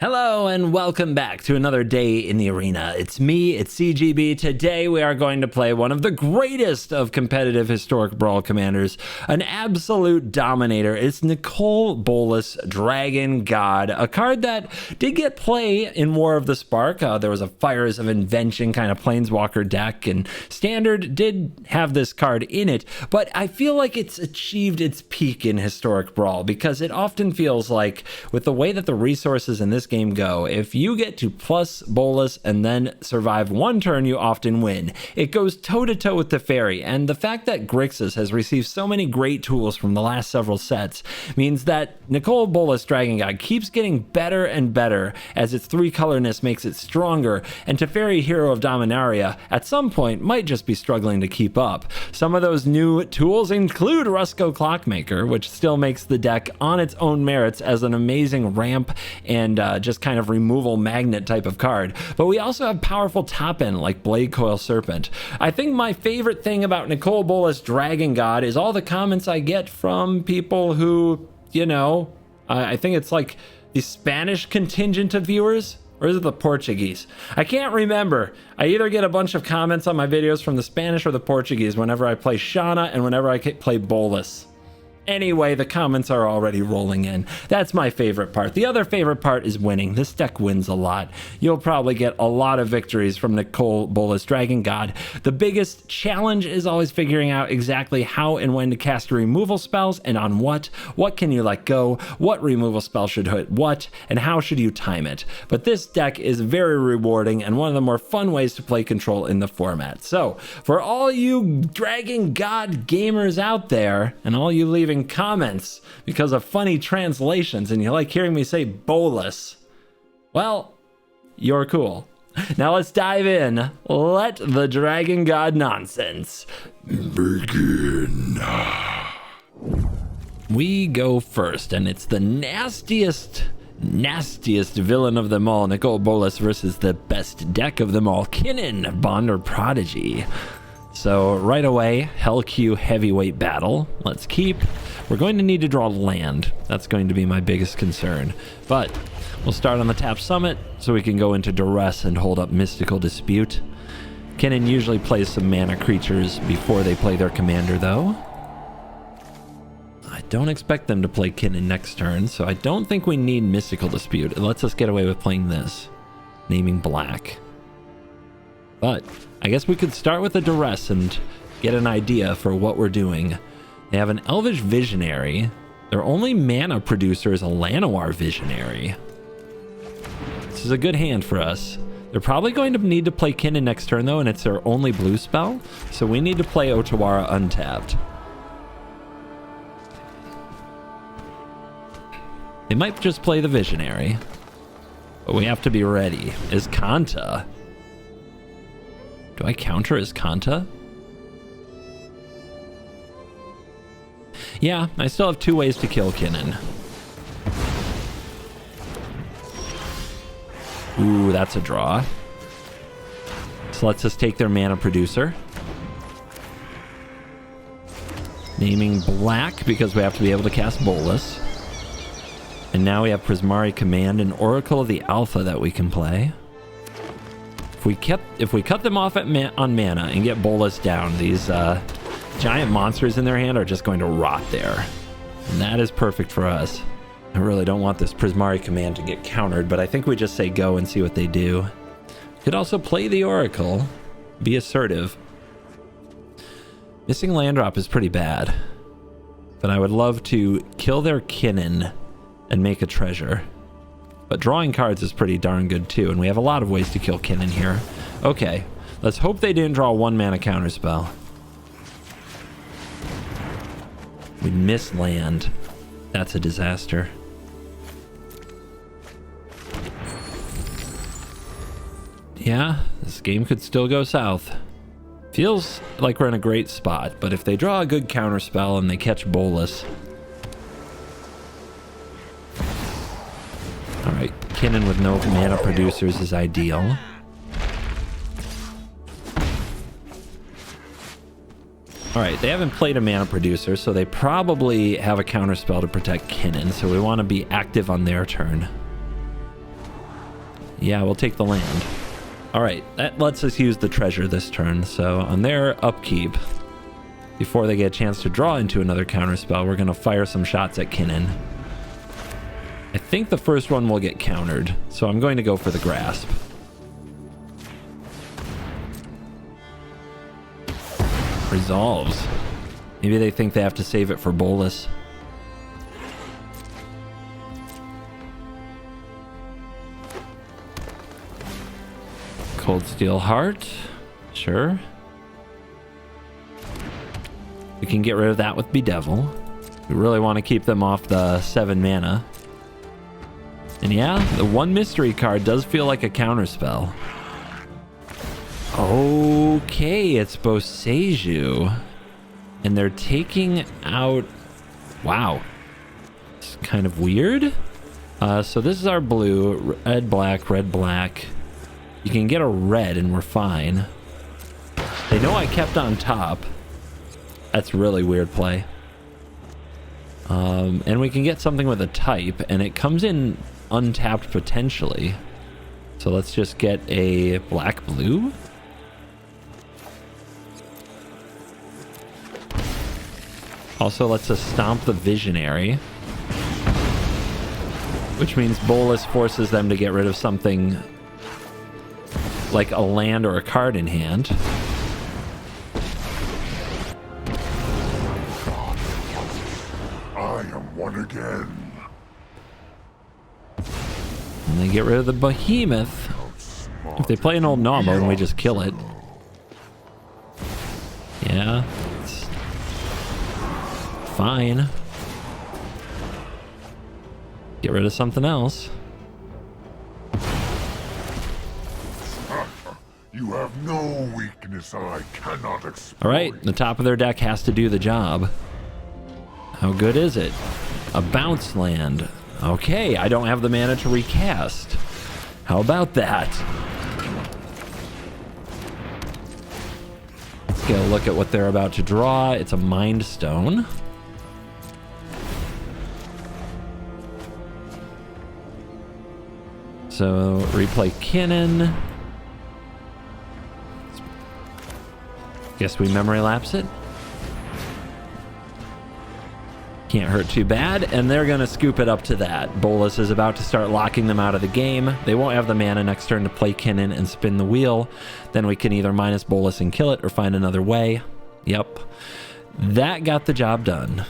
Hello and welcome back to another day in the arena. It's me, it's CGB. Today we are going to play one of the greatest of competitive historic Brawl commanders, an absolute dominator. It's Nicol Bolas, Dragon God, a card that did get play in War of the Spark. There was a Fires of Invention kind of Planeswalker deck, and Standard did have this card in it, but I feel like it's achieved its peak in historic Brawl because it often feels like, with the way that the resources in this game go, if you get to plus Bolas and then survive one turn, you often win. It goes toe-to-toe with Teferi, and the fact that Grixis has received so many great tools from the last several sets means that Nicol Bolas Dragon God keeps getting better and better as its three-colorness makes it stronger, and Teferi, Hero of Dominaria, at some point might just be struggling to keep up. Some of those new tools include Rusko Clockmaker, which still makes the deck on its own merits as an amazing ramp and just kind of removal magnet type of card. But we also have powerful top end like Blade Coil Serpent. I think my favorite thing about Nicol Bolas Dragon God is all the comments I get from people who, you know, I think it's like the Spanish contingent of viewers, or is it the Portuguese? I can't remember. I either get a bunch of comments on my videos from the Spanish or the Portuguese whenever I play Shana and whenever I play Bolas. Anyway, the comments are already rolling in. That's my favorite part. The other favorite part is winning. This deck wins a lot. You'll probably get a lot of victories from Nicol Bolas Dragon God. The biggest challenge is always figuring out exactly how and when to cast removal spells and on what. What can you let go? What removal spell should hit what? And how should you time it? But this deck is very rewarding and one of the more fun ways to play control in the format. So, for all you Dragon God gamers out there, and all you leaving comments because of funny translations and you like hearing me say Bolas, well, you're cool. Now let's dive in. Let the Dragon God nonsense begin. We go first, and it's the nastiest villain of them all, Nicol Bolas versus the best deck of them all, Kinnan, Bond or Prodigy. So right away, Hell Q heavyweight battle. Let's keep. We're going to need to draw land. That's going to be my biggest concern. But we'll start on the tap summit so we can go into duress and hold up Mystical Dispute. Kinnan usually plays some mana creatures before they play their commander though. I don't expect them to play Kinnan next turn, so I don't think we need Mystical Dispute. It lets us get away with playing this, naming black. But I guess we could start with a duress and get an idea for what we're doing. They have an Elvish Visionary. Their only mana producer is a Llanowar Visionary. This is a good hand for us. They're probably going to need to play Kinnan next turn though, and it's their only blue spell, so we need to play Otawara untapped. They might just play the Visionary, but we have to be ready. Is Kanta? Do I counter as Kanta? Yeah, I still have two ways to kill Kinnan. Ooh, that's a draw. So lets us take their mana producer. Naming black because we have to be able to cast Bolas. And now we have Prismari Command and Oracle of the Alpha that we can play. If we cut them off on mana and get Bolas down, these giant monsters in their hand are just going to rot there. And that is perfect for us. I really don't want this Prismari Command to get countered, but I think we just say go and see what they do. Could also play the Oracle, be assertive. Missing land drop is pretty bad, but I would love to kill their Kinnan and make a treasure. But drawing cards is pretty darn good too, and we have a lot of ways to kill Kinnan here. Okay, let's hope they didn't draw one mana counterspell. We miss land. That's a disaster. Yeah, this game could still go south. Feels like we're in a great spot, but if they draw a good counterspell and they catch Bolas... Alright, Kinnan with no mana producers is ideal. Alright, they haven't played a mana producer, so they probably have a counterspell to protect Kinnan, so we want to be active on their turn. Yeah, we'll take the land. All right, that lets us use the treasure this turn. So on their upkeep, before they get a chance to draw into another counterspell, we're going to fire some shots at Kinnan. I think the first one will get countered, so I'm going to go for the grasp. Resolves. Maybe they think they have to save it for Bolas. Cold Steel Heart. Sure. We can get rid of that with Bedevil. We really want to keep them off the 7 mana. And yeah, the one mystery card does feel like a counterspell. Okay, it's Boseiju. And they're taking out... Wow. It's kind of weird. So this is our blue. Red, black, red, black. You can get a red and we're fine. They know I kept on top. That's really weird play. And we can get something with a type, and it comes in untapped potentially. So let's just get a black-blue. Also lets us stomp the Visionary, which means Bolas forces them to get rid of something like a land or a card in hand. I am one again. And they get rid of the Behemoth. If they play an old Nomo and we just kill it. Yeah. It's fine. Get rid of something else. You have no weakness I cannot exploit. All right, the top of their deck has to do the job. How good is it? A bounce land. Okay, I don't have the mana to recast. How about that? Let's get a look at what they're about to draw. It's a Mind Stone. So replay Kinnan. Guess we memory lapse it. Can't hurt too bad, and they're gonna scoop it up to that. Bolas is about to start locking them out of the game. They won't have the mana next turn to play Kinnan and spin the wheel. Then we can either minus Bolas and kill it or find another way. Yep. That got the job done.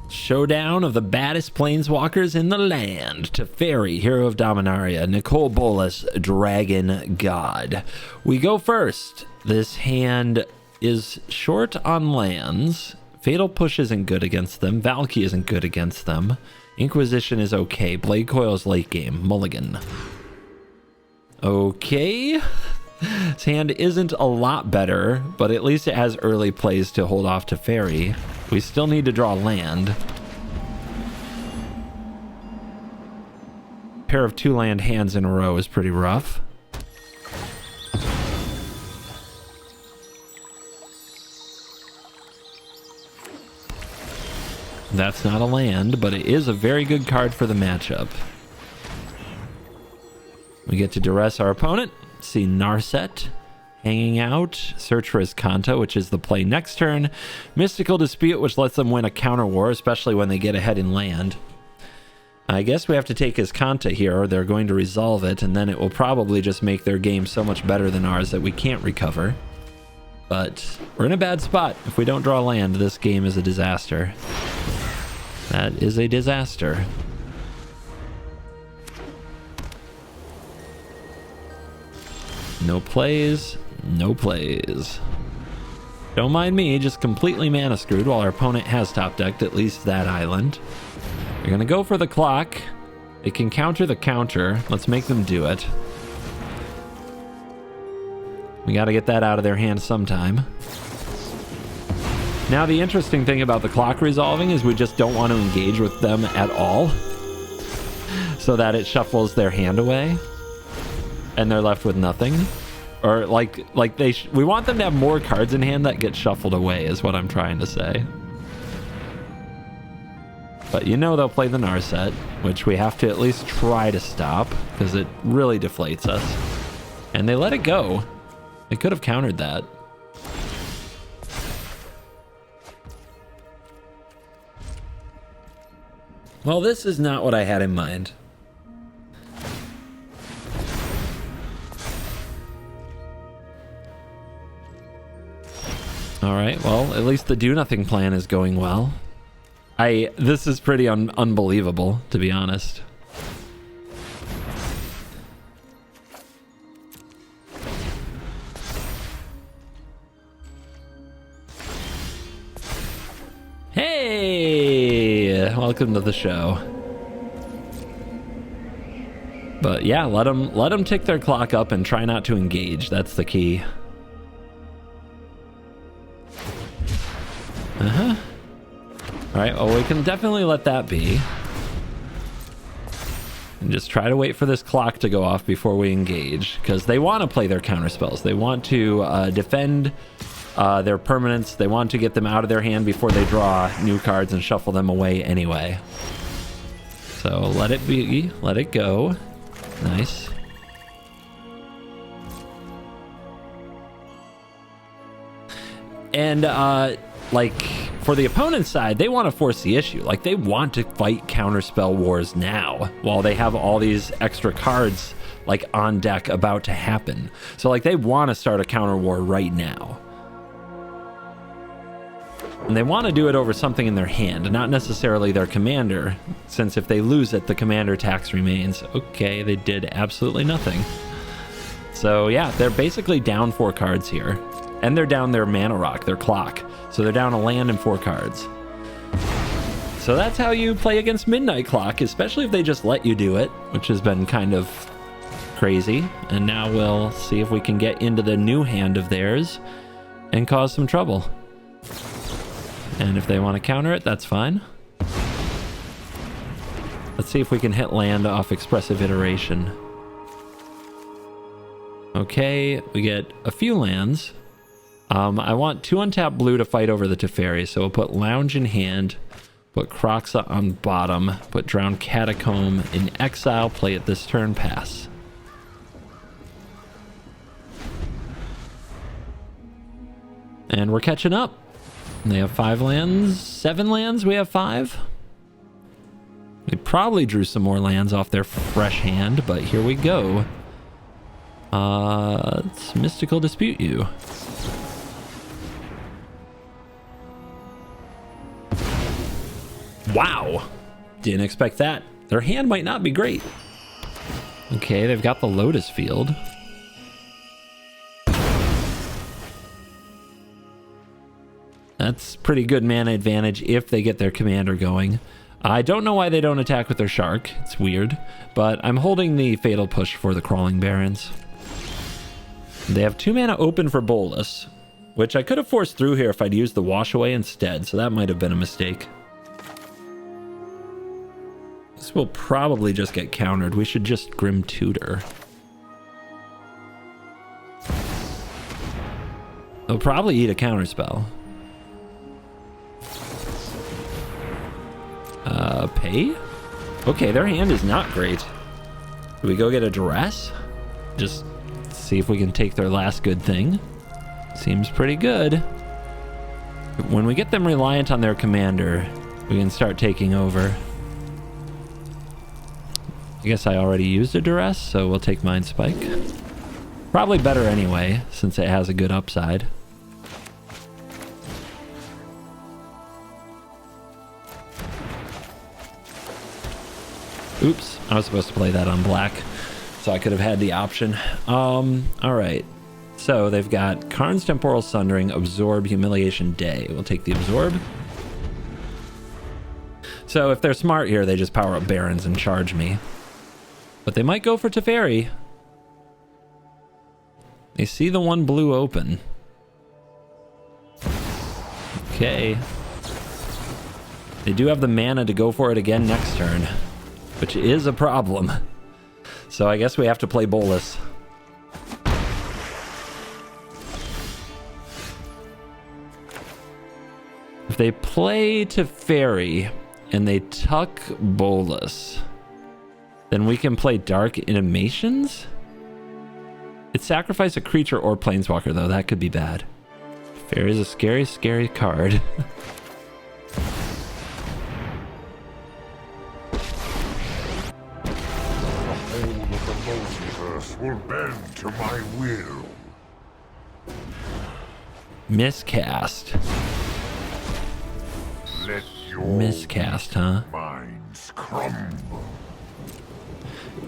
Showdown of the baddest planeswalkers in the land. Teferi, Hero of Dominaria. Nicol Bolas, Dragon God. We go first. This hand is short on lands. Fatal Push isn't good against them. Valky isn't good against them. Inquisition is okay. Blade Coil's late game. Mulligan. Okay. This hand isn't a lot better, but at least it has early plays to hold off Teferi. We still need to draw land. Pair of 2-land hands in a row is pretty rough. That's not a land, but it is a very good card for the matchup. We get to duress our opponent. See Narset hanging out. Search for his Kanta, which is the play next turn. Mystical Dispute, which lets them win a counter war, especially when they get ahead in land. I guess we have to take his Kanta here, or they're going to resolve it, and then it will probably just make their game so much better than ours that we can't recover. But we're in a bad spot. If we don't draw land, this game is a disaster. That is a disaster. No plays, no plays. Don't mind me, just completely mana screwed while our opponent has top decked at least that island. They're gonna go for the clock. They can counter the counter. Let's make them do it. We gotta get that out of their hand sometime. Now the interesting thing about the clock resolving is we just don't want to engage with them at all, so that it shuffles their hand away and they're left with nothing. Or we want them to have more cards in hand that get shuffled away is what I'm trying to say. But you know they'll play the Narset, which we have to at least try to stop, because it really deflates us. And they let it go. They could have countered that. Well, this is not what I had in mind. Alright, well, at least the do-nothing plan is going well. This is pretty unbelievable, to be honest. Hey! Welcome to the show. But yeah, let them tick their clock up and try not to engage. That's the key. Uh-huh. Alright, well, we can definitely let that be. And just try to wait for this clock to go off before we engage, because they want to play their counter spells. They want to defend their permanents. They want to get them out of their hand before they draw new cards and shuffle them away anyway. So let it be, let it go. Nice. And like, for the opponent's side, they want to force the issue. Like, they want to fight counterspell wars now while they have all these extra cards like on deck about to happen. So like, they want to start a counter war right now. And they want to do it over something in their hand, not necessarily their commander, since if they lose it, the commander tax remains. Okay, they did absolutely nothing. So yeah, they're basically down 4 cards here. And they're down their mana rock, their clock. So they're down a land and 4 cards. So that's how you play against Midnight Clock, especially if they just let you do it, which has been kind of crazy. And now we'll see if we can get into the new hand of theirs and cause some trouble. And if they want to counter it, that's fine. Let's see if we can hit land off Expressive Iteration. Okay, we get a few lands. I want 2 untapped blue to fight over the Teferi, so we'll put Lounge in hand, put Croxa on bottom, put Drowned Catacomb in exile, play it this turn, pass. And we're catching up. They have 5 lands, 7 lands, we have 5. We probably drew some more lands off their fresh hand, but here we go. It's Mystical Dispute You. Wow, didn't expect that. Their hand might not be great. Okay, they've got the Lotus Field. That's pretty good mana advantage if they get their commander going. I don't know why they don't attack with their Shark. It's weird, but I'm holding the Fatal Push for the Crawling Barons. They have 2 mana open for Bolas, which I could have forced through here if I'd used the Wash Away instead, so that might have been a mistake. This will probably just get countered. We should just Grim Tutor. They'll probably eat a counterspell. Pay? Okay, their hand is not great. Do we go get a Duress? Just see if we can take their last good thing. Seems pretty good. When we get them reliant on their commander, we can start taking over. I guess I already used a Duress, so we'll take Mind Spike. Probably better anyway, since it has a good upside. Oops, I was supposed to play that on black, so I could have had the option. Alright. So they've got Karn's Temporal Sundering, Absorb, Humiliation Day. We'll take the Absorb. So if they're smart here, they just power up Barons and charge me. But they might go for Teferi. They see the 1 blue open. Okay. They do have the mana to go for it again next turn, which is a problem. So I guess we have to play Bolas. If they play Teferi, and they tuck Bolas. Then we can play Dark Intimations? It sacrificed a creature or planeswalker, though. That could be bad. Teferi is a scary, scary card. Will bend to my will. Miscast. Let your Miscast, huh? minds crumble.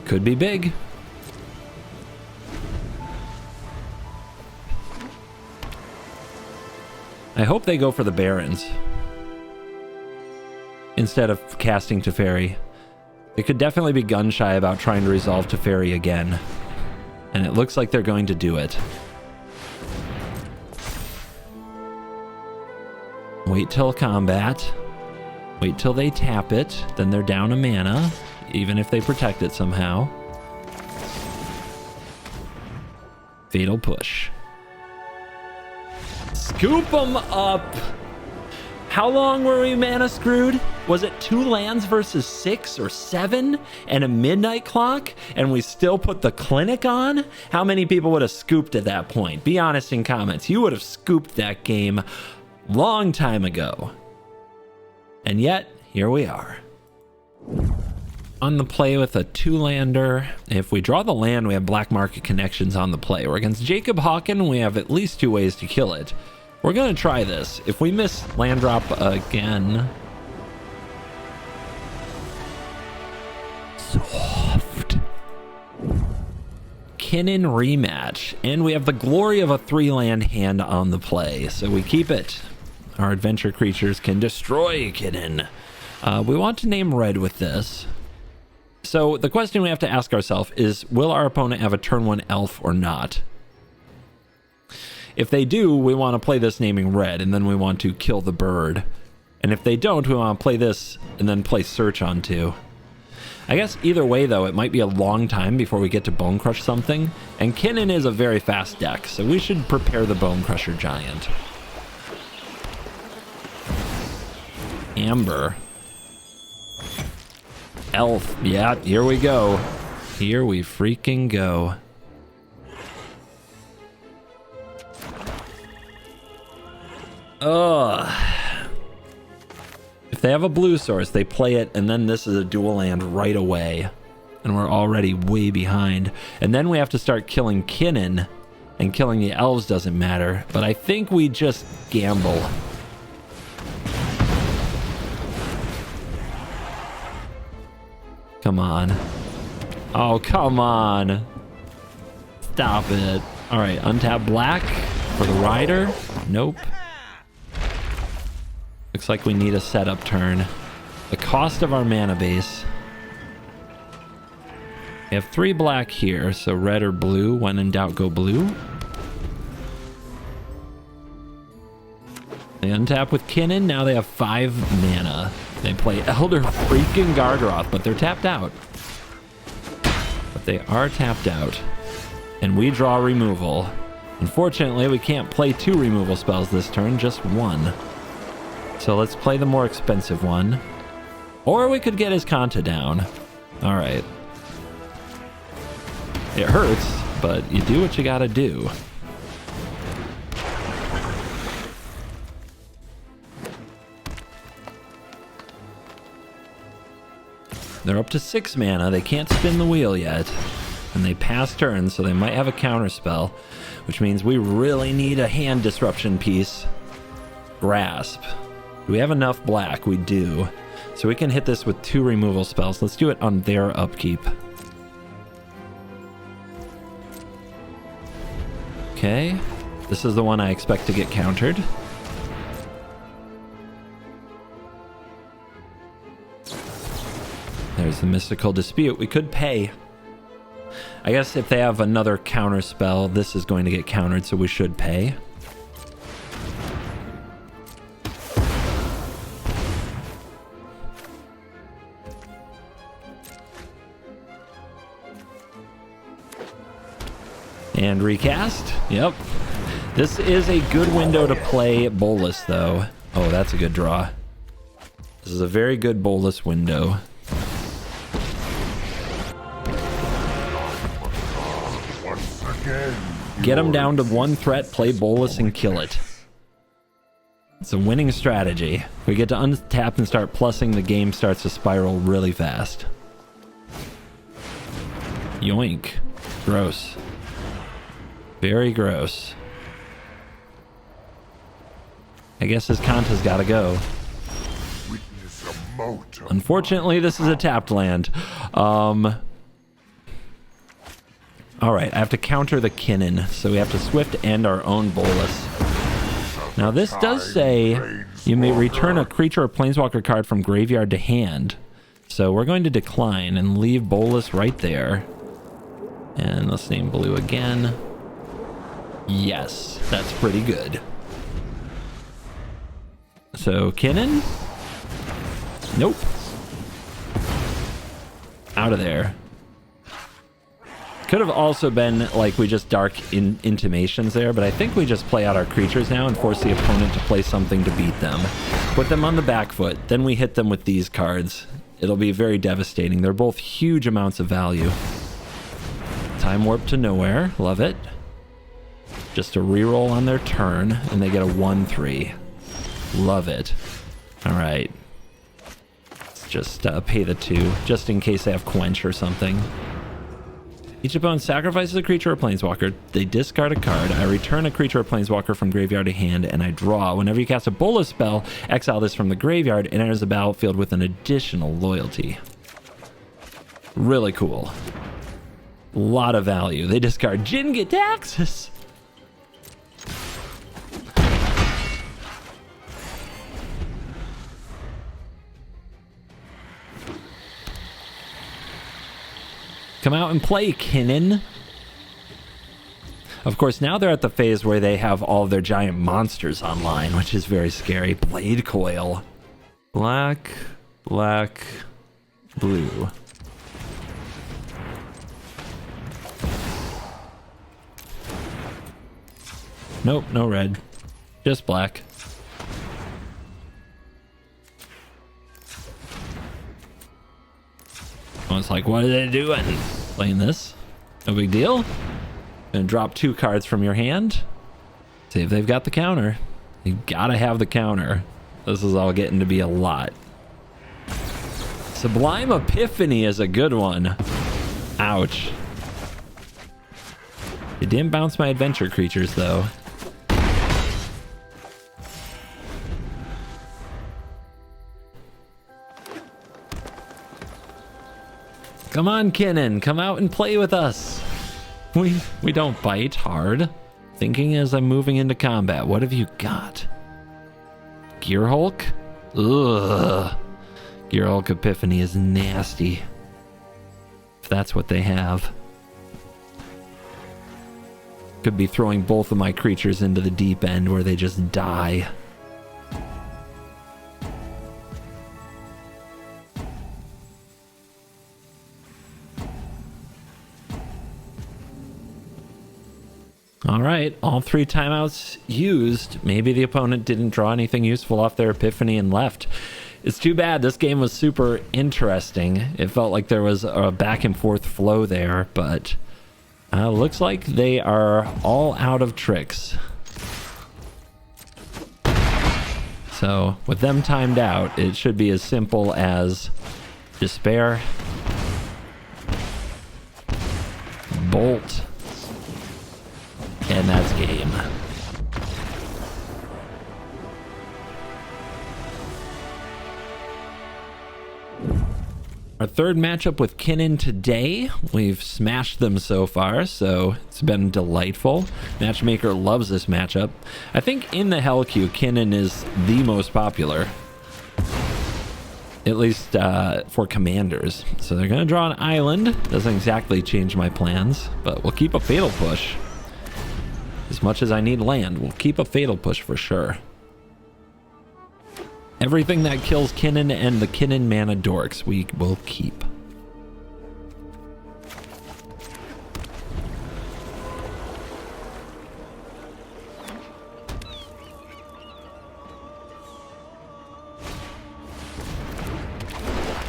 Could be big. I hope they go for the Barons instead of casting Teferi. They could definitely be gun shy about trying to resolve Teferi again. And it looks like they're going to do it. Wait till combat. Wait till they tap it. Then they're down a mana, even if they protect it somehow. Fatal push. Scoop them up! How long were we mana screwed? Was it 2 lands versus 6 or 7 and a midnight clock, and we still put the clinic on? How many people would have scooped at that point? Be honest in comments. You would have scooped that game long time ago. And yet, here we are. On the play with a 2-lander. If we draw the land, we have black market connections on the play. We're against Jacob Hawken, we have at least 2 ways to kill it. We're going to try this. If we miss land drop again... Soft. Kinnan rematch. And we have the glory of a 3-land hand on the play. So we keep it. Our adventure creatures can destroy Kinnan. We want to name red with this. So the question we have to ask ourselves is, will our opponent have a turn 1 elf or not? If they do, we want to play this naming red, and then we want to kill the bird. And if they don't, we want to play this and then play search on 2. I guess either way, though, it might be a long time before we get to Bone Crush something. And Kinnan is a very fast deck, so we should prepare the Bone Crusher Giant. Amber. Elf. Yeah, here we go. Here we freaking go. Ugh. If they have a blue source, they play it, and then this is a dual land right away. And we're already way behind. And then we have to start killing Kinnan, and killing the elves doesn't matter. But I think we just gamble. Come on. Oh, come on. Stop it. All right, untap black for the rider. Nope. Looks like we need a setup turn. The cost of our mana base. We have 3 black here, so red or blue. When in doubt, go blue. They untap with Kinnan. Now they have 5 mana. They play Elder freaking Gargaroth, but they're tapped out. But they are tapped out. And we draw removal. Unfortunately, we can't play 2 removal spells this turn, just 1. So let's play the more expensive one. Or we could get his Kanta down. Alright. It hurts, but you do what you gotta do. They're up to 6 mana. They can't spin the wheel yet. And they pass turns, so they might have a counter spell, which means we really need a hand disruption piece. Grasp. Do we have enough black? We do. So we can hit this with 2 removal spells. Let's do it on their upkeep. Okay. This is the one I expect to get countered. There's the Mystical Dispute. We could pay. I guess if they have another counter spell, this is going to get countered, so we should pay. And recast. Yep. This is a good window to play Bolas, though. Oh, that's a good draw. This is a very good Bolas window. Once again. Get him down to one threat, play Bolas, and kill it. It's a winning strategy. We get to untap and start plussing, the game starts to spiral really fast. Yoink. Gross. Very gross. I guess his Kanta's gotta go. Witness a moat of Unfortunately, this is a tapped land. Alright, I have to counter the Kinnan, so we have to swift end our own Bolas. Now this does say you may return a creature or planeswalker card from graveyard to hand. So we're going to decline and leave Bolas right there. And let's name blue again. Yes, that's pretty good. So Kinnan? Nope. Out of there. Could have also been like we just dark intimations there, but I think we just play out our creatures now and force the opponent to play something to beat them. Put them on the back foot, then we hit them with these cards. It'll be very devastating. They're both huge amounts of value. Time warp to nowhere, love it. Just a reroll on their turn, and they get a 1/3. Love it. All right. Let's just pay the 2, just in case they have Quench or something. Each opponent sacrifices a creature or planeswalker. They discard a card. I return a creature or planeswalker from graveyard to hand, and I draw. Whenever you cast a Bolas spell, exile this from the graveyard and enters the battlefield with an additional loyalty. Really cool. A lot of value. They discard Jin Taxes. Come out and play, Kinnan. Of course, now they're at the phase where they have all of their giant monsters online, which is very scary. Blade Coil. Black, black, blue. Nope, no red. Just black. I was like, what are they doing? Playing this? No big deal. Gonna drop 2 cards from your hand. See if they've got the counter. You gotta have the counter. This is all getting to be a lot. Sublime Epiphany is a good one. Ouch. It didn't bounce my adventure creatures though. Come on, Kinnan, come out and play with us. We don't bite hard. Thinking as I'm moving into combat, what have you got? Gear Hulk? Ugh. Gear Hulk Epiphany is nasty. If that's what they have. Could be throwing both of my creatures into the deep end where they just die. All right, all 3 timeouts used. Maybe the opponent didn't draw anything useful off their Epiphany and left. It's too bad. This game was super interesting. It felt like there was a back and forth flow there, but looks like they are all out of tricks. So with them timed out, it should be as simple as Despair, Bolt, and that's game. Our third matchup with Kinnan today. We've smashed them so far, so it's been delightful. Matchmaker loves this matchup. I think in the Hell queue, Kinnan is the most popular. At least for commanders. So they're going to draw an island. Doesn't exactly change my plans, but we'll keep a Fatal Push. As much as I need land, we'll keep a Fatal Push for sure. Everything that kills Kinnan and the Kinnan mana dorks, we will keep.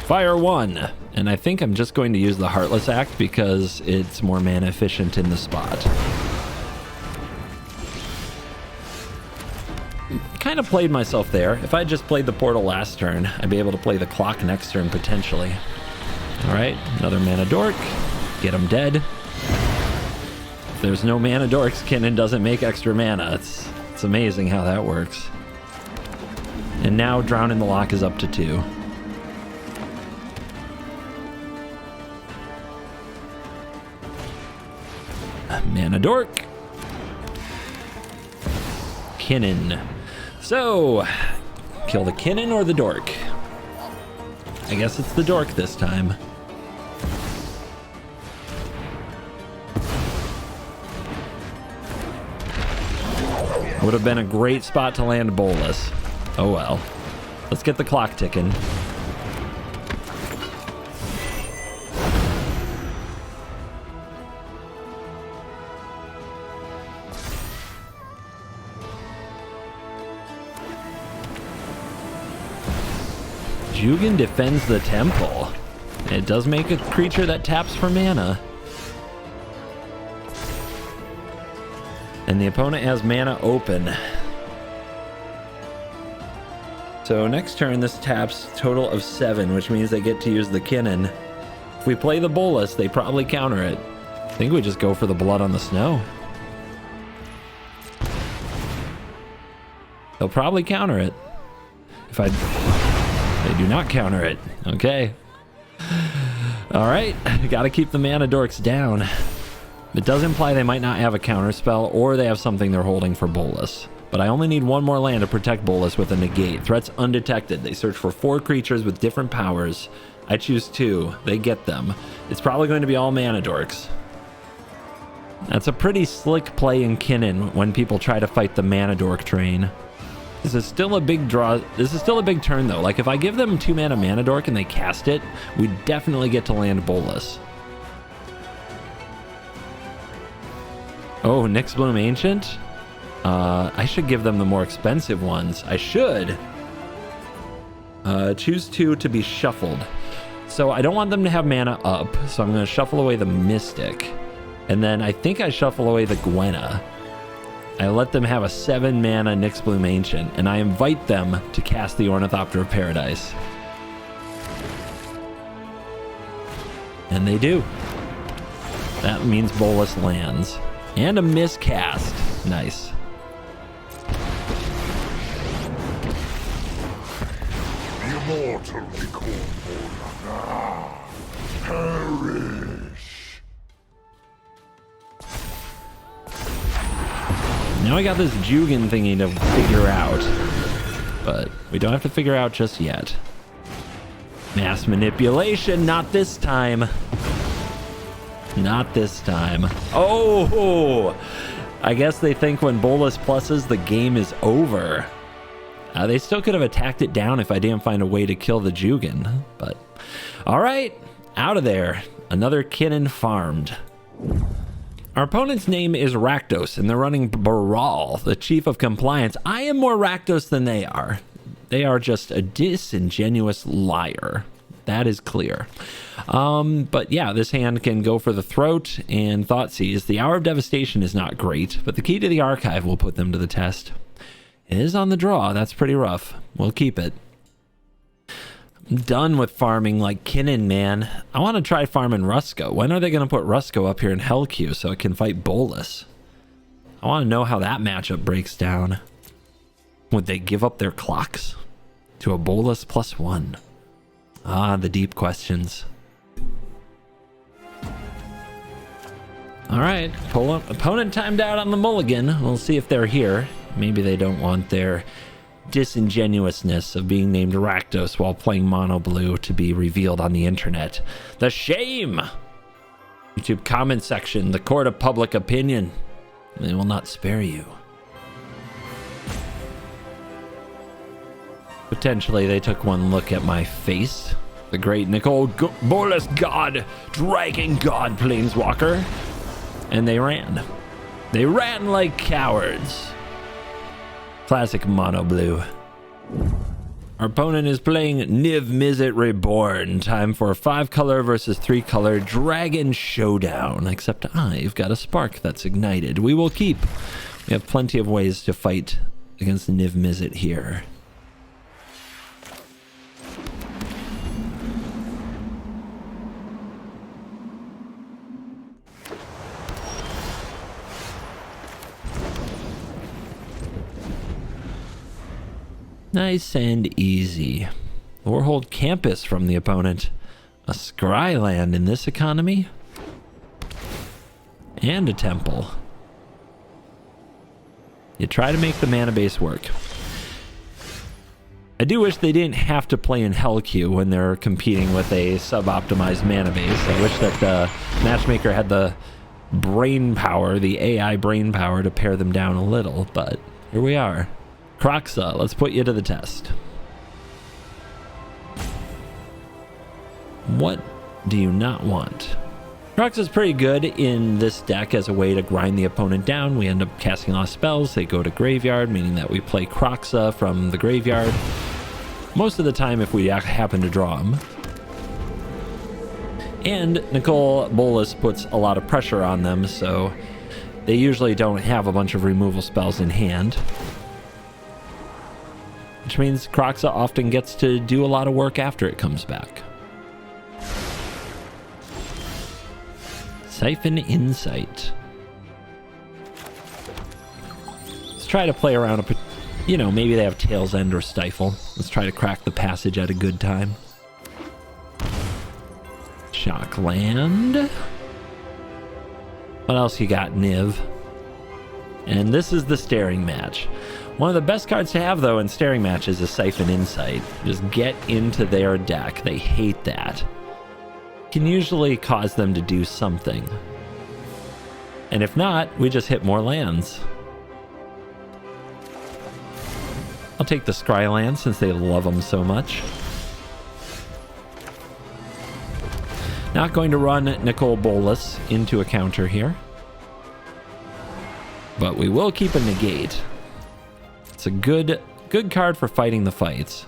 Fire 1. And I think I'm just going to use the Heartless Act because it's more mana efficient in the spot. Kind of played myself there. If I just played the portal last turn, I'd be able to play the clock next turn potentially. All right, another mana dork. Get him dead. If there's no mana dorks, Kinnan doesn't make extra mana. It's amazing how that works. And now Drown in the Lock is up to 2. Mana dork. Kinnan. So, kill the Kinnan or the dork? I guess it's the dork this time. Would have been a great spot to land Bolas. Oh well. Let's get the clock ticking. Jugen defends the temple. It does make a creature that taps for mana. And the opponent has mana open. So next turn this taps a total of 7, which means they get to use the Kinnan. If we play the Bolas, they probably counter it. I think we just go for the Blood on the Snow. They'll probably counter it. They do not counter it. Okay. All right. Got to keep the mana dorks down. It does imply they might not have a counter spell, or they have something they're holding for Bolas. But I only need one more land to protect Bolas with a negate. Threats undetected. They search for 4 creatures with different powers. I choose 2. They get them. It's probably going to be all mana dorks. That's a pretty slick play in Kinnan when people try to fight the mana dork train. This is still a big draw. This is still a big turn though. Like if I give them 2 mana dork and they cast it, we definitely get to land Bolas. Oh, Nyx-Bloom Ancient? I should give them the more expensive ones. I should. Choose 2 to be shuffled. So I don't want them to have mana up, so I'm going to shuffle away the Mystic. And then I think I shuffle away the Gwenna. I let them have a 7 mana Nyx-Bloom Ancient, and I invite them to cast the Ornithopter of Paradise. And they do. That means Bolas lands. And a miscast. Nice. The immortal Nicol Bolas. Perish. Now I got this Jugen thingy to figure out. But we don't have to figure out just yet. Mass manipulation, not this time. Not this time. Oh! I guess they think when Bolas pluses, the game is over. They still could have attacked it down if I didn't find a way to kill the Jugen. But, alright. Out of there. Another Kinnan farmed. Our opponent's name is Rakdos, and they're running Brawl, the chief of compliance. I am more Rakdos than they are. They are just a disingenuous liar. That is clear. But yeah, this hand can go for the Throat and Thoughtseize. The Hour of Devastation is not great, but the Key to the Archive will put them to the test. It is on the draw. That's pretty rough. We'll keep it. I'm done with farming like Kinnan, man. I want to try farming Rusko. When are they going to put Rusko up here in Hellq so it can fight Bolas? I want to know how that matchup breaks down. Would they give up their clocks to a Bolas +1? Ah, the deep questions. All right, opponent timed out on the mulligan. We'll see if they're here. Maybe they don't want their disingenuousness of being named Rakdos while playing Mono Blue to be revealed on the internet. The shame! YouTube comment section, the court of public opinion. They will not spare you. Potentially they took one look at my face. The great Nicol Bolas God, Dragon God Planeswalker. And they ran. They ran like cowards. Classic Mono Blue. Our opponent is playing Niv-Mizzet Reborn. Time for a 5-color versus 3-color Dragon Showdown. Except I've got a spark that's ignited. We will keep. We have plenty of ways to fight against Niv-Mizzet here. Nice and easy. Warhold Campus from the opponent. A Scryland in this economy. And a temple. You try to make the mana base work. I do wish they didn't have to play in Hell Queue when they're competing with a sub-optimized mana base. I wish that the matchmaker had the brain power, the AI brain power to pare them down a little, but here we are. Kroxa, let's put you to the test. What do you not want? Kroxa's pretty good in this deck as a way to grind the opponent down. We end up casting a lot of spells. They go to graveyard, meaning that we play Kroxa from the graveyard. Most of the time if we happen to draw them. And Nicol Bolas puts a lot of pressure on them, so they usually don't have a bunch of removal spells in hand. Which means Kroxa often gets to do a lot of work after it comes back. Siphon Insight. Let's try to play around maybe they have Tail's End or Stifle. Let's try to crack the passage at a good time. Shockland. What else you got, Niv? And this is the staring match. One of the best cards to have, though, in staring matches is Siphon Insight. Just get into their deck. They hate that. Can usually cause them to do something. And if not, we just hit more lands. I'll take the Scryland since they love them so much. Not going to run Nicol Bolas into a counter here. But we will keep a negate. It's a good card for fighting the fights.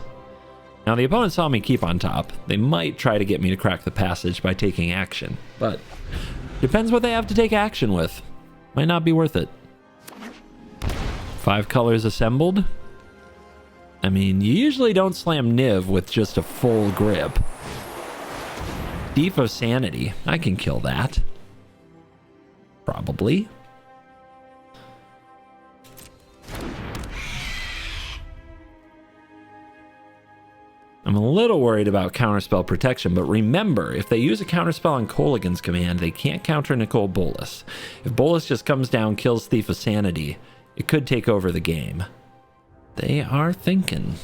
Now the opponent saw me keep on top. They might try to get me to crack the passage by taking action, but depends what they have to take action with. Might not be worth it. 5 colors assembled. I mean, you usually don't slam Niv with just a full grip. Thief of Sanity. I can kill that. Probably. I'm a little worried about counterspell protection, but remember, if they use a counterspell on Kolaghan's command, they can't counter Nicol Bolas. If Bolas just comes down, kills Thief of Sanity, it could take over the game. They are thinking.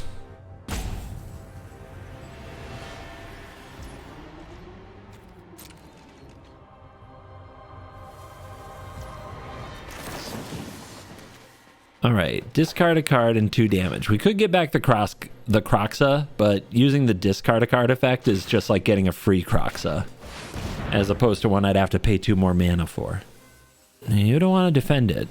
All right, discard a card and 2 damage. We could get back the Kroxa, but using the discard a card effect is just like getting a free Kroxa, as opposed to one I'd have to pay 2 more mana for. You don't want to defend it.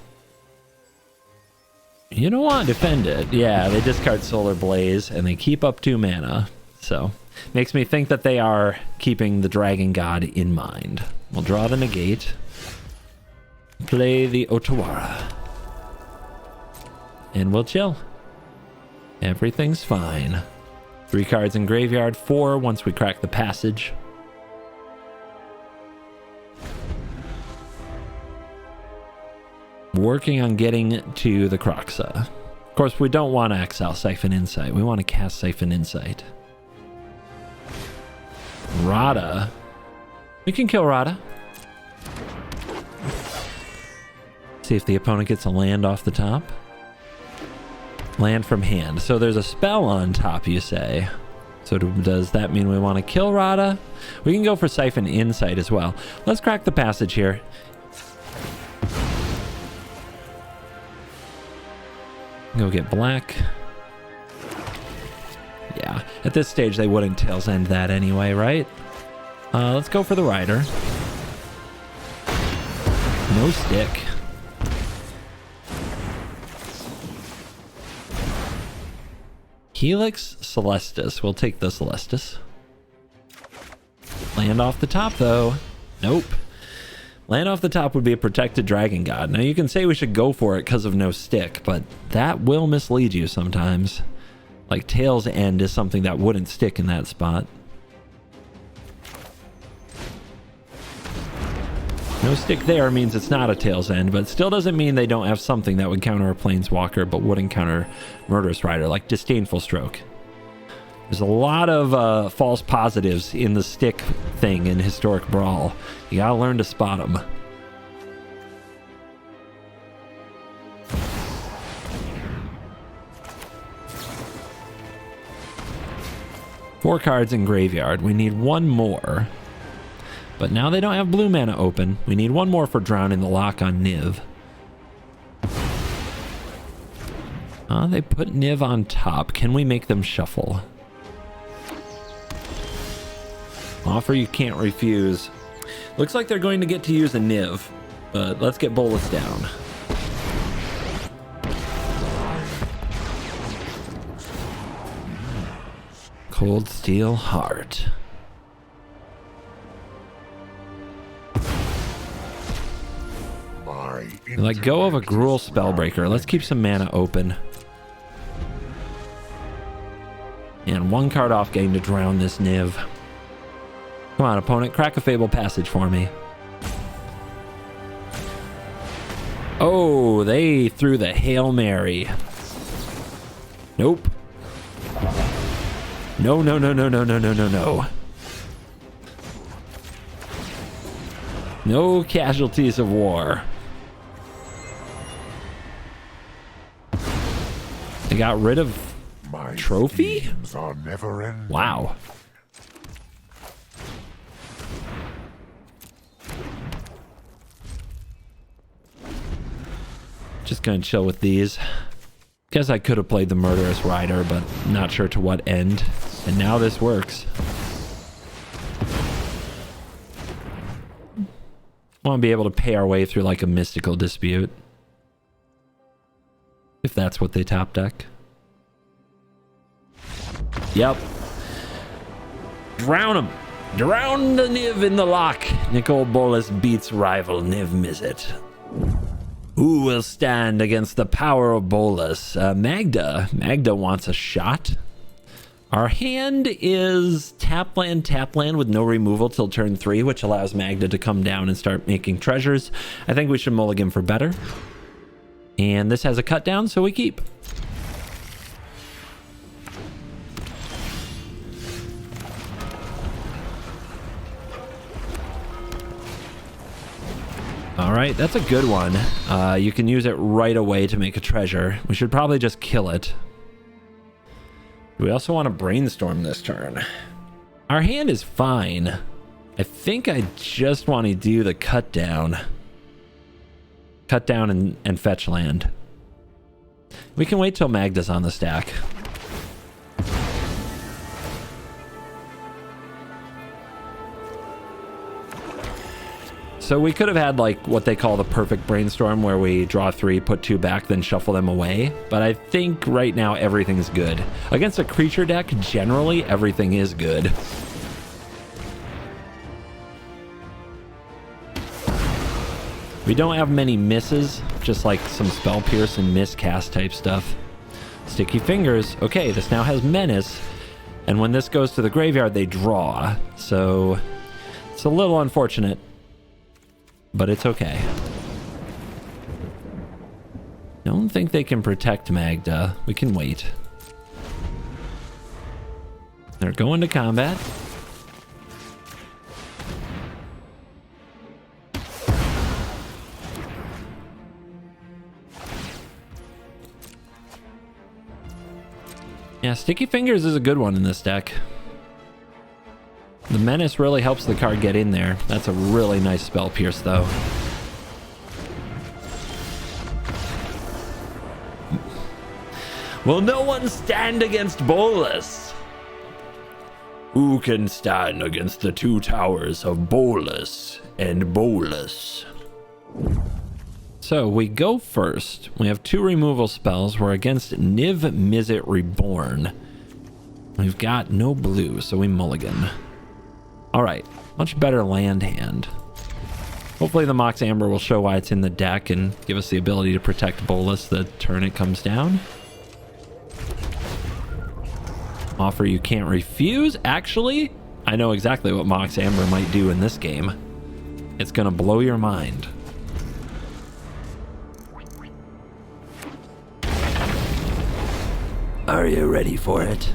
You don't want to defend it. Yeah, they discard Solar Blaze and they keep up 2 mana. So, makes me think that they are keeping the Dragon God in mind. We'll draw the negate. Play the Otawara. And we'll chill. Everything's fine. 3 cards in graveyard, 4 once we crack the passage. Working on getting to the Kroxa. Of course, we don't want to exile Siphon Insight. We want to cast Siphon Insight. Radha. We can kill Radha. See if the opponent gets a land off the top. Land from hand. So there's a spell on top, you say. So does that mean we want to kill Radha? We can go for Siphon Insight as well. Let's crack the passage here. Go get black. Yeah, at this stage they wouldn't Tail's End that anyway, right? Let's go for the Rider. No stick. Helix Celestis. We'll take the Celestis. Land off the top, though. Nope. Land off the top would be a protected Dragon God. Now, you can say we should go for it because of no stick, but that will mislead you sometimes. Like, Tail's End is something that wouldn't stick in that spot. No stick there means it's not a Tail's End, but it still doesn't mean they don't have something that would counter a Planeswalker, but wouldn't counter Murderous Rider, like Disdainful Stroke. There's a lot of false positives in the stick thing in Historic Brawl. You gotta learn to spot them. Four cards in graveyard. We need one more. But now they don't have blue mana open. We need one more for Drown in the Lock on Niv. They put Niv on top. Can we make them shuffle? Offer you can't refuse. Looks like they're going to get to use a Niv, but let's get Bolas down. Cold Steel Heart. Let go of a Gruul Spellbreaker. Let's keep some mana open. And one card off getting to drown this Niv. Come on, opponent. Crack a Fable Passage for me. Oh, they threw the Hail Mary. Nope. No, no, no, no, no, no, no, no, no. No casualties of war. They got rid of My trophy? are never ending. Wow. Just gonna chill with these. Guess I could have played the Murderous Rider, but not sure to what end. And now this works. Want to be able to pay our way through like a Mystical Dispute. If that's what they top deck. Yep. Drown him. Drown the Niv in the lock. Nicol Bolas beats rival Niv-Mizzet. Who will stand against the power of Bolas? Magda. Magda wants a shot. Our hand is tap land with no removal till turn 3, which allows Magda to come down and start making treasures. I think we should mulligan for better. And this has a cut down, so we keep. All right, that's a good one. You can use it right away to make a treasure. We should probably just kill it. We also want to brainstorm this turn. Our hand is fine. I think I just want to do the cut down. Cut down and fetch land. We can wait till Magda's on the stack. So we could have had like what they call the perfect brainstorm, where we draw 3, put 2 back, then shuffle them away. But I think right now everything's good. Against a creature deck, generally everything is good. We don't have many misses, just like some Spell Pierce and miscast type stuff. Sticky Fingers. Okay, this now has Menace. And when this goes to the graveyard, they draw. So it's a little unfortunate, but it's okay. Don't think they can protect Magda. We can wait. They're going to combat. Yeah, Sticky Fingers is a good one in this deck. The Menace really helps the card get in there. That's a really nice Spell Pierce, though. Will no one stand against Bolas? Who can stand against the 2 towers of Bolas and Bolas? So we go first. We have 2 removal spells. We're against Niv-Mizzet Reborn. We've got no blue, so we mulligan. All right, much better land hand. Hopefully the Mox Amber will show why it's in the deck and give us the ability to protect Bolas the turn it comes down. Offer you can't refuse. Actually, I know exactly what Mox Amber might do in this game. It's gonna blow your mind. Are you ready for it?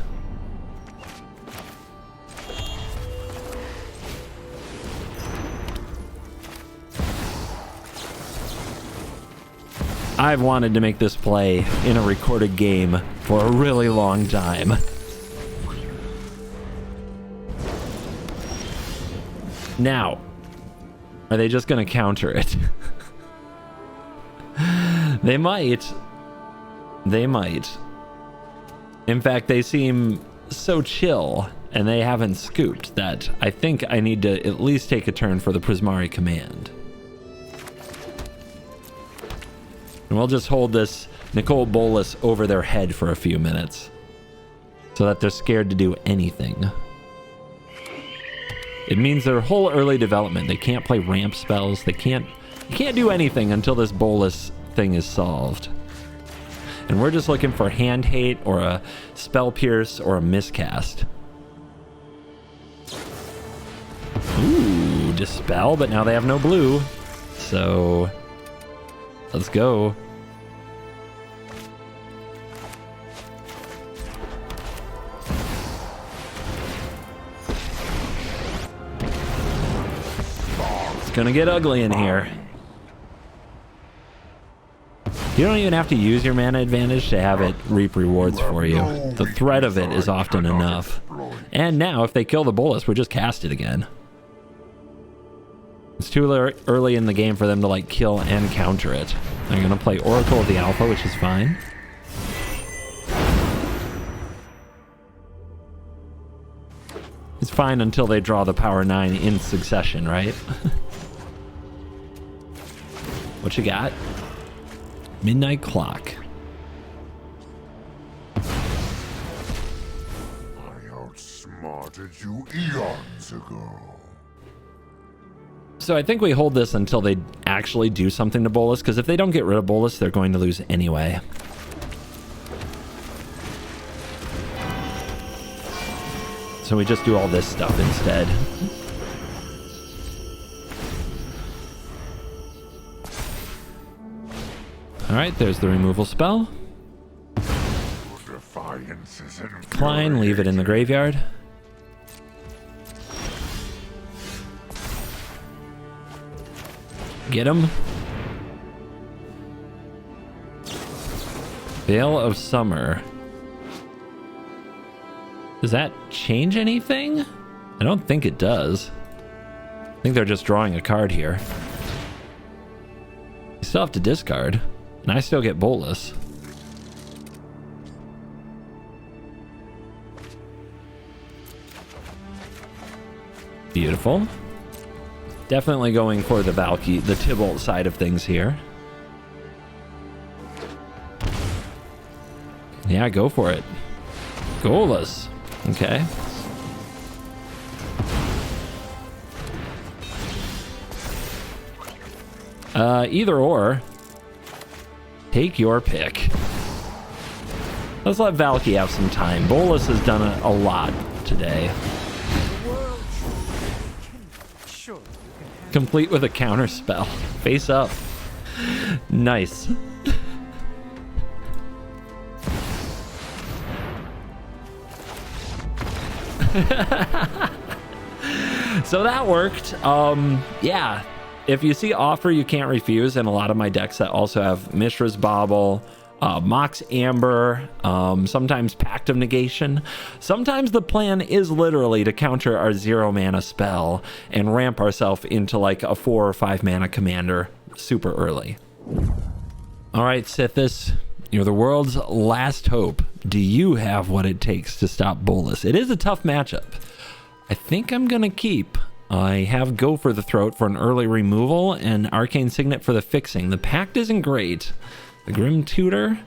I've wanted to make this play in a recorded game for a really long time. Now, are they just going to counter it? They might. They might. In fact, they seem so chill and they haven't scooped that I think I need to at least take a turn for the Prismari command. And we'll just hold this Nicol Bolas over their head for a few minutes so that they're scared to do anything. It means their whole early development, they can't play ramp spells, they can't do anything until this Bolas thing is solved. And we're just looking for hand hate or a spell pierce or a miscast. Ooh, dispel, but now they have no blue. So let's go. It's gonna get ugly in here. You don't even have to use your mana advantage to have it reap rewards for you. The threat of it is often enough. And now, if they kill the Bolas, we just cast it again. It's too early in the game for them to like kill and counter it. They're gonna play Oracle of the Alpha, which is fine. It's fine until they draw the power 9 in succession, right? What you got? Midnight Clock. I outsmarted you eons ago. So I think we hold this until they actually do something to Bolas, because if they don't get rid of Bolas, they're going to lose anyway. So we just do all this stuff instead. Alright, there's the removal spell. Decline, leave it in the graveyard. Get him. Veil of Summer. Does that change anything? I don't think it does. I think they're just drawing a card here. You still have to discard. And I still get Bolas. Beautiful. Definitely going for the Valky, the Tybalt side of things here. Yeah, go for it. Golas. Okay. Either or. Take your pick. Let's let Valky have some time. Bolas has done a lot today. Complete with a counter spell. Face up. Nice. So that worked. Yeah. If you see Offer, you can't refuse, and a lot of my decks that also have Mishra's Bauble, Mox Amber, sometimes Pact of Negation. Sometimes the plan is literally to counter our 0 mana spell and ramp ourselves into like a 4 or 5 mana commander super early. All right, Sythis, you're the world's last hope. Do you have what it takes to stop Bolas? It is a tough matchup. I think I'm gonna keep. I have Go for the Throat for an early removal and Arcane Signet for the fixing. The Pact isn't great. The Grim Tutor,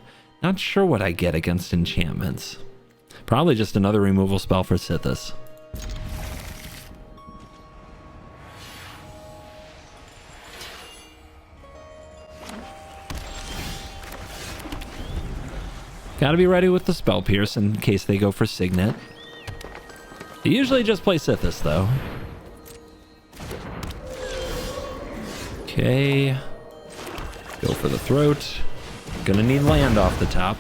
not sure what I get against enchantments. Probably just another removal spell for Sythis. Gotta be ready with the Spell Pierce in case they go for Signet. They usually just play Sythis, though. Okay. Go for the throat. Gonna need land off the top.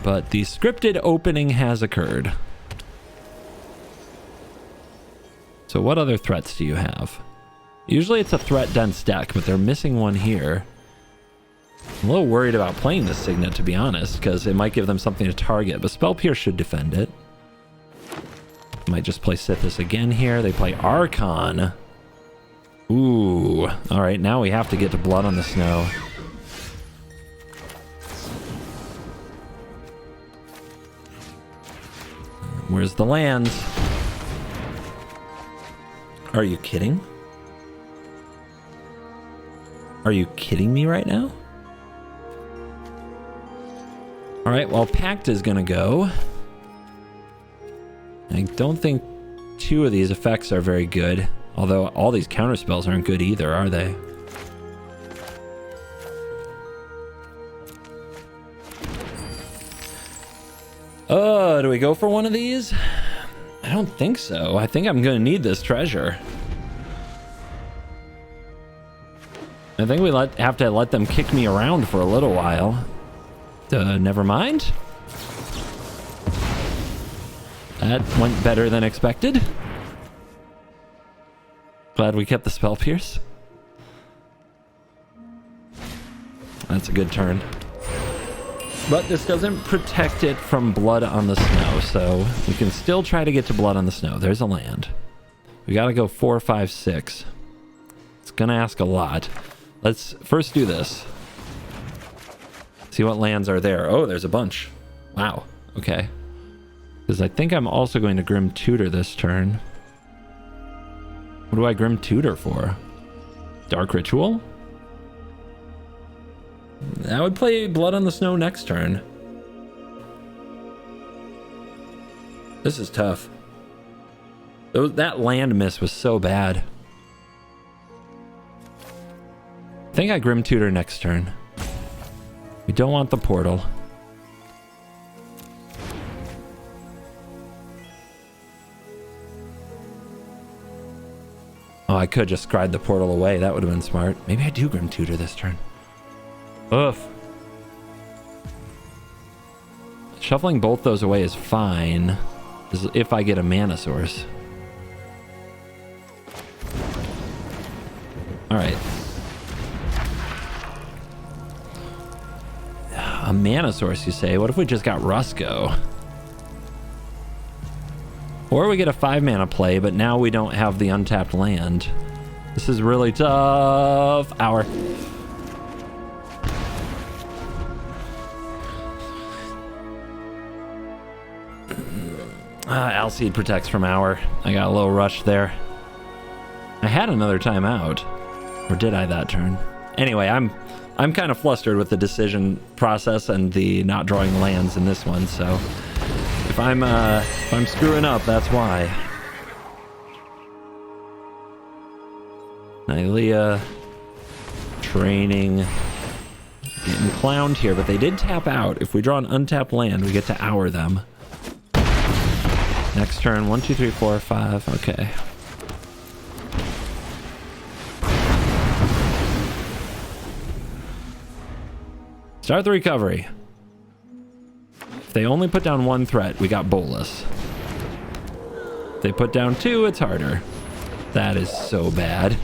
But the scripted opening has occurred. So what other threats do you have? Usually it's a threat-dense deck, but they're missing one here. I'm a little worried about playing this Signet, to be honest, because it might give them something to target, but Spell Pierce should defend it. Might just play Sythis again here. They play Archon. Ooh. Alright, now we have to get to Blood on the Snow. Where's the lands? Are you kidding? Are you kidding me right now? Alright, well, Pact is gonna go. I don't think two of these effects are very good. Although all these counterspells aren't good either, are they? Do we go for one of these? I don't think so. I think I'm gonna need this treasure. I think we have to let them kick me around for a little while. Never mind. That went better than expected. Glad we kept the Spell Pierce. That's a good turn. But this doesn't protect it from Blood on the Snow, so we can still try to get to Blood on the Snow. There's a land. We gotta go 4, 5, 6. It's gonna ask a lot. Let's first do this. See what lands are there. Oh, there's a bunch. Wow. Okay. Because I think I'm also going to Grim Tutor this turn. What do I Grim Tutor for? Dark Ritual? I would play Blood on the Snow next turn. This is tough. That land miss was so bad. I think I Grim Tutor next turn. We don't want the portal. Oh, I could just scryed the portal away. That would have been smart. Maybe I do Grim Tutor this turn. Oof. Shuffling both those away is fine. If I get a mana source. Alright. A mana source, you say? What if we just got Rusco? Or we get a 5-mana play, but now we don't have the untapped land. This is really tough. Hour. Alseed protects from Hour. I got a little rush there. I had another timeout. Or did I that turn? Anyway, I'm kind of flustered with the decision process and the not drawing lands in this one, so if I'm screwing up, that's why. Nylea training, getting clowned here, but they did tap out. If we draw an untapped land, we get to Hour them. Next turn, 1, 2, 3, 4, 5. Okay. Start the recovery. If they only put down one threat, we got Bolas. If they put down 2, it's harder. That is so bad.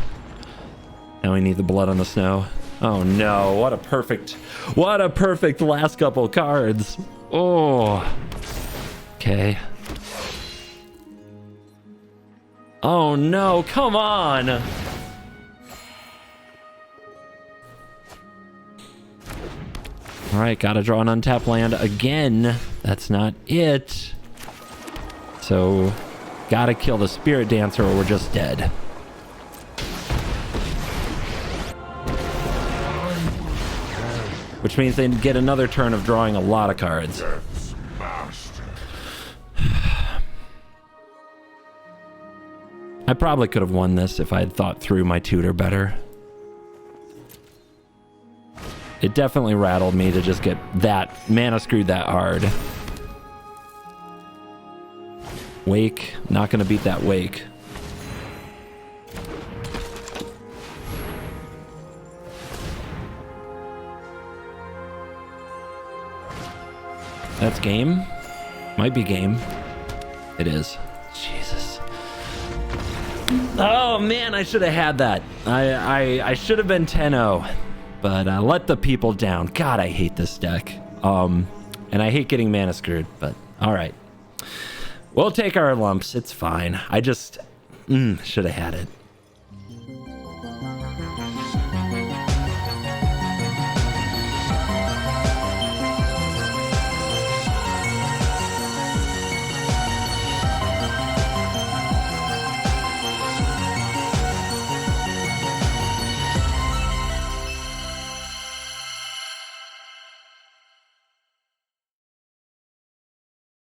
Now we need the Blood on the Snow. Oh no, what a perfect last couple cards. Oh. Okay. Oh no, come on. All right, gotta draw an untapped land again. That's not it. So, gotta kill the Spirit Dancer or we're just dead. which means they get another turn of drawing a lot of cards. Death's master. I probably could have won this if I had thought through my tutor better. It definitely rattled me to just get that mana screwed that hard. Wake, not gonna beat that wake. That's game? Might be game. It is. Jesus. Oh man, I should have had that. I should have been 10-0, but I let the people down. God, I hate this deck. And I hate getting mana screwed, but all right. We'll take our lumps. It's fine. I just should have had it.